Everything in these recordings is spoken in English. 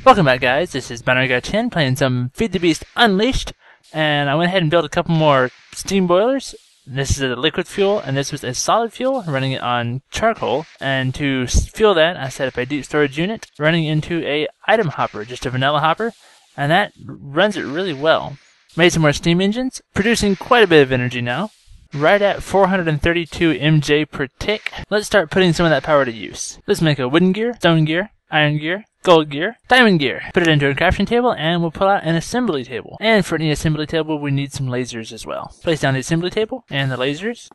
Welcome back, guys. This is Binary Guy 10 playing some Feed the Beast Unleashed, and I went ahead and built a couple more steam boilers. This is a liquid fuel, and this was a solid fuel, running it on charcoal. And to fuel that, I set up a deep storage unit running into a item hopper, just a vanilla hopper, and that runs it really well. Made some more steam engines, producing quite a bit of energy now. Right at 432 MJ per tick. Let's start putting some of that power to use. Let's make a wooden gear, stone gear, iron gear, gold gear, diamond gear. Put it into a crafting table and we'll pull out an assembly table. And for any assembly table we need some lasers as well. Place down the assembly table and the lasers.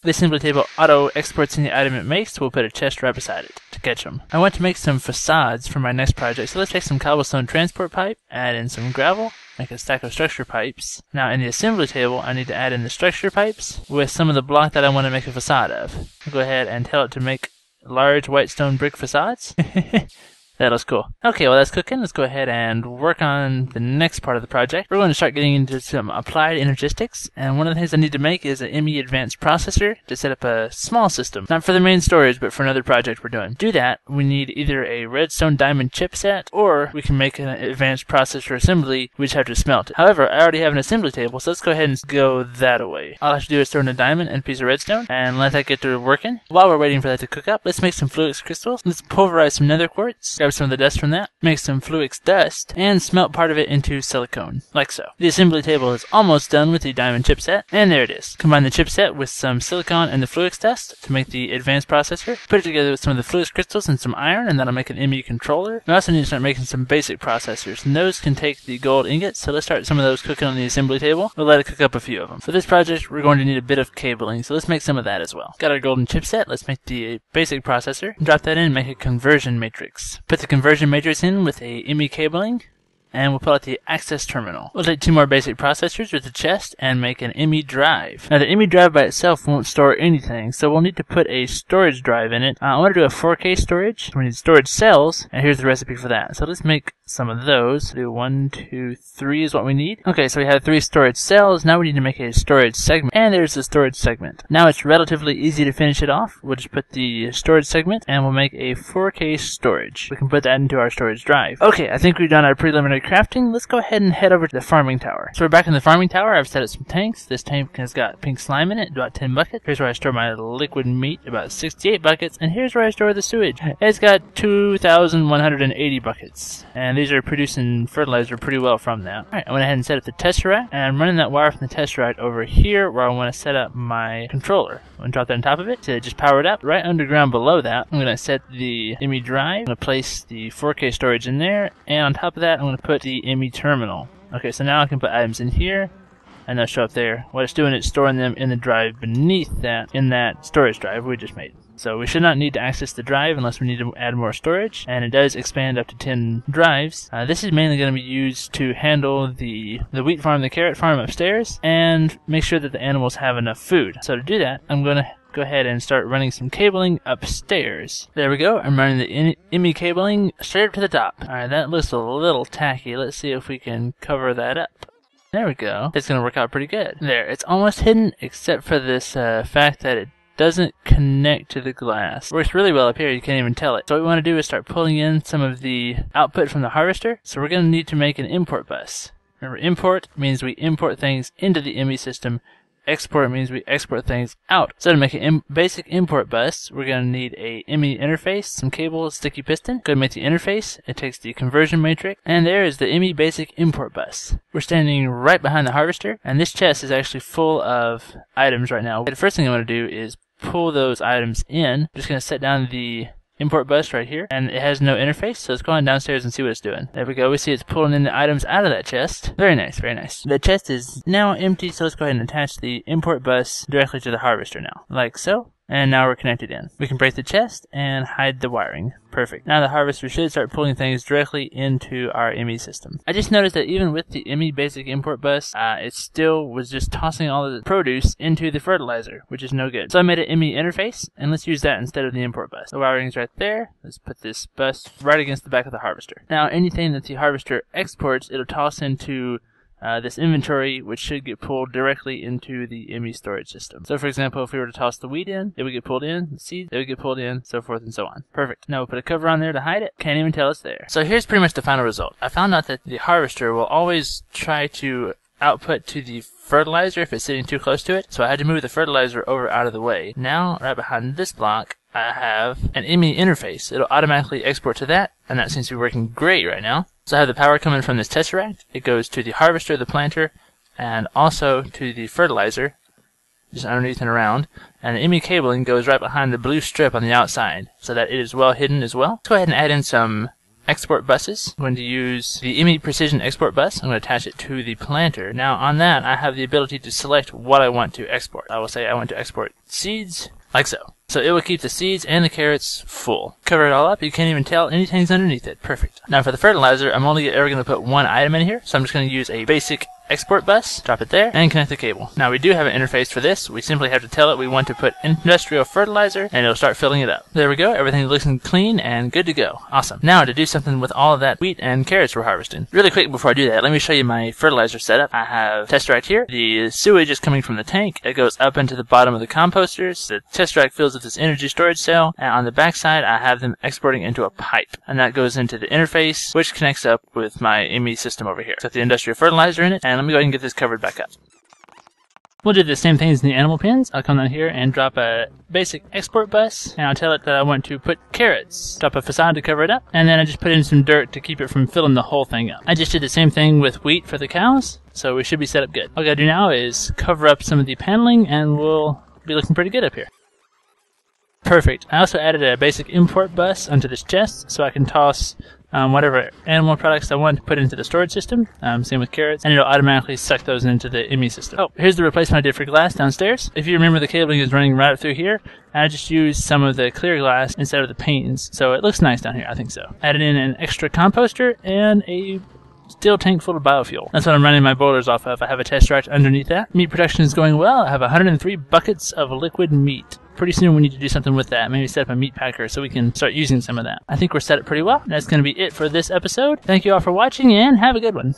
The assembly table auto exports any item it makes, so we'll put a chest right beside it to catch them. I want to make some facades for my next project, so let's take some cobblestone transport pipe, add in some gravel, make a stack of structure pipes. Now in the assembly table I need to add in the structure pipes with some of the block that I want to make a facade of. I'll go ahead and tell it to make large white stone brick facades. That looks cool. Okay, well that's cooking. Let's go ahead and work on the next part of the project. We're going to start getting into some applied energistics, and one of the things I need to make is an ME advanced processor to set up a small system. Not for the main storage, but for another project we're doing. To do that, we need either a redstone diamond chipset, or we can make an advanced processor assembly. We just have to smelt it. However, I already have an assembly table, so let's go ahead and go that away. All I have to do is throw in a diamond and a piece of redstone, and let that get to working. While we're waiting for that to cook up, let's make some fluix crystals. Let's pulverize some nether quartz. Grab some of the dust from that, make some fluix dust, and smelt part of it into silicone, like so. The assembly table is almost done with the diamond chipset, and there it is. Combine the chipset with some silicone and the fluix dust to make the advanced processor. Put it together with some of the fluix crystals and some iron, and that'll make an ME controller. We also need to start making some basic processors, and those can take the gold ingots, so let's start some of those cooking on the assembly table. We'll let it cook up a few of them. For this project, we're going to need a bit of cabling, so let's make some of that as well. Got our golden chipset, let's make the basic processor. Drop that in and make a conversion matrix. Put the conversion matrix in with a ME cabling, and we'll pull out the access terminal. We'll take two more basic processors with the chest and make an ME drive. Now the ME drive by itself won't store anything, so we'll need to put a storage drive in it. I want to do a 4K storage. We need storage cells, and here's the recipe for that. So let's make some of those. Do 1, 2, 3 is what we need. Okay, so we have 3 storage cells. Now we need to make a storage segment, and there's the storage segment. Now it's relatively easy to finish it off. We'll just put the storage segment, and we'll make a 4K storage. We can put that into our storage drive. Okay, I think we've done our preliminary crafting. Let's go ahead and head over to the farming tower. So we're back in the farming tower. I've set up some tanks. This tank has got pink slime in it, about 10 buckets. Here's where I store my liquid meat, about 68 buckets. And here's where I store the sewage. It's got 2,180 buckets. And these are producing fertilizer pretty well from that. Alright, I went ahead and set up the tesseract, and I'm running that wire from the tesseract over here where I want to set up my controller. I'm going to drop that on top of it to just power it up. Right underground below that, I'm going to set the ME drive. I'm going to place the 4K storage in there, and on top of that, I'm going to put the ME terminal. Okay, so now I can put items in here, and they'll show up there. What it's doing is storing them in the drive beneath that, in that storage drive we just made. So we should not need to access the drive unless we need to add more storage, and it does expand up to 10 drives. This is mainly going to be used to handle the wheat farm, the carrot farm upstairs, and make sure that the animals have enough food. So to do that, I'm going to go ahead and start running some cabling upstairs. There we go. I'm running the ME cabling straight up to the top. Alright, that looks a little tacky. Let's see if we can cover that up. There we go. It's going to work out pretty good. There, it's almost hidden except for this fact that it doesn't connect to the glass. Works really well up here, you can't even tell it. So what we want to do is start pulling in some of the output from the harvester. So we're going to need to make an import bus. Remember, import means we import things into the ME system. Export means we export things out. So to make a basic import bus, we're going to need a ME interface, some cable, a sticky piston. Go to make the interface. It takes the conversion matrix, and there is the ME basic import bus. We're standing right behind the harvester, and this chest is actually full of items right now. The first thing I want to do is pull those items in. I'm just going to set down the import bus right here, and it has no interface, so let's go on downstairs and see what it's doing. There we go. We see it's pulling in the items out of that chest. Very nice, very nice. The chest is now empty, so let's go ahead and attach the import bus directly to the harvester now, like so. And now we're connected in. We can break the chest and hide the wiring. Perfect. Now the harvester should start pulling things directly into our ME system. I just noticed that even with the ME basic import bus, it still was just tossing all of the produce into the fertilizer, which is no good. So I made an ME interface, and let's use that instead of the import bus. The wiring's right there. Let's put this bus right against the back of the harvester. Now anything that the harvester exports, it'll toss into this inventory, which should get pulled directly into the ME storage system. So for example, if we were to toss the wheat in, it would get pulled in, the seeds, they would get pulled in, so forth and so on. Perfect. Now we'll put a cover on there to hide it. Can't even tell it's there. So here's pretty much the final result. I found out that the harvester will always try to output to the fertilizer if it's sitting too close to it, so I had to move the fertilizer over out of the way. Now, right behind this block, I have an ME interface. It'll automatically export to that, and that seems to be working great right now. So I have the power coming from this tesseract. It goes to the harvester, the planter, and also to the fertilizer, just underneath and around. And the ME cabling goes right behind the blue strip on the outside, so that it is well hidden as well. Let's go ahead and add in some export buses. I'm going to use the ME Precision Export Bus. I'm going to attach it to the planter. Now on that, I have the ability to select what I want to export. I will say I want to export seeds, like so. So it will keep the seeds and the carrots full. Cover it all up, you can't even tell anything's underneath it. Perfect. Now for the fertilizer, I'm only ever going to put one item in here, so I'm just going to use a basic export bus, drop it there, and connect the cable. Now we do have an interface for this. We simply have to tell it we want to put industrial fertilizer, and it'll start filling it up. There we go, everything looks clean and good to go. Awesome. Now to do something with all of that wheat and carrots we're harvesting. Really quick before I do that, let me show you my fertilizer setup. I have tesseract here. The sewage is coming from the tank. It goes up into the bottom of the composters. The tesseract fills with this energy storage cell, and on the back side I have them exporting into a pipe, and that goes into the interface, which connects up with my ME system over here. It's got the industrial fertilizer in it, and let me go ahead and get this covered back up. We'll do the same things in the animal pens. I'll come down here and drop a basic export bus, and I'll tell it that I want to put carrots. Drop a facade to cover it up, and then I just put in some dirt to keep it from filling the whole thing up. I just did the same thing with wheat for the cows, so we should be set up good. All I gotta do now is cover up some of the paneling, and we'll be looking pretty good up here. Perfect. I also added a basic import bus onto this chest, so I can toss whatever animal products I want to put into the storage system. Same with carrots, and it'll automatically suck those into the ME system. Oh, here's the replacement I did for glass downstairs. If you remember, the cabling is running right up through here, and I just used some of the clear glass instead of the panes, so it looks nice down here. I think so. Added in an extra composter and a steel tank full of biofuel. That's what I'm running my boilers off of. I have a tesseract underneath that. Meat production is going well. I have 103 buckets of liquid meat. Pretty soon we need to do something with that. Maybe set up a meat packer so we can start using some of that. I think we're set up pretty well. That's going to be it for this episode. Thank you all for watching, and have a good one.